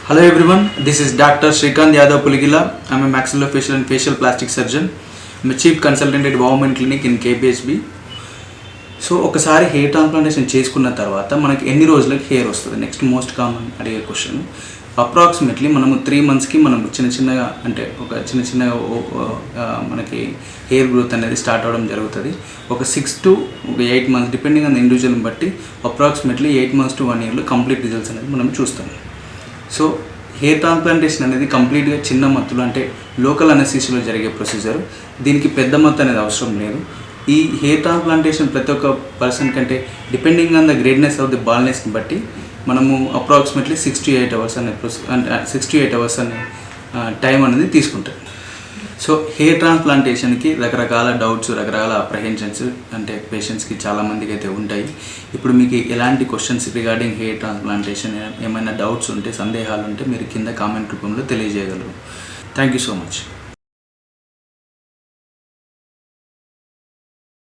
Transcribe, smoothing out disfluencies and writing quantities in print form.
Hello everyone, this is Dr. Shrikant Yadav Puligila. I am a maxillofacial and facial plastic surgeon. I am a chief consultant at Women Clinic in KPHB. So ఒకసారి hair transplantation చేసుకున్న తర్వాత మనకి ఎన్ని రోజులకి hair వస్తుంది? Next most common అడిగే question. Approximately మనము 3 monthsకి మనం చిన్నగా అంటే ఒక చిన్నగా మనకి హెయిర్ గ్రోత్ అనేది స్టార్ట్ అవ్వడం జరుగుతుంది. ఒక 6 to 8 months depending on the ఇండివిజువల్ని బట్టి అప్రాక్సిమేట్లీ 8 months to 1 yearలో కంప్లీట్ రిజల్ట్స్ అనేది మనం చూస్తాం. సో హెయిర్ ట్రాన్స్ప్లాంటేషన్ అనేది కంప్లీట్గా చిన్న మత్తులు అంటే లోకల్ అనెస్థీసియాలో జరిగే ప్రొసీజర్. దీనికి పెద్ద మత్తు అనేది అవసరం లేదు. ఈ హెయిర్ ట్రాన్స్ప్లాంటేషన్ ప్రతి ఒక్క పర్సన్ కంటే depending on the gradeness of the బాల్నెస్ని బట్టి మనము అప్రాక్సిమేట్లీ 6 to 8 hours అనే 6 to 8 hours అనే టైం అనేది తీసుకుంటాం. సో హెయిర్ ట్రాన్స్ప్లాంటేషన్కి రకరకాల డౌట్స్, రకరకాల అప్రహెన్షన్స్ అంటే పేషెంట్స్కి చాలామందికి అయితే ఉంటాయి. ఇప్పుడు మీకు ఎలాంటి క్వశ్చన్స్ రిగార్డింగ్ హెయిర్ ట్రాన్స్ప్లాంటేషన్ ఏమైనా డౌట్స్ ఉంటే, సందేహాలు ఉంటే మీరు కింద కామెంట్ రూపంలో తెలియజేయగలరు. Thank you so much.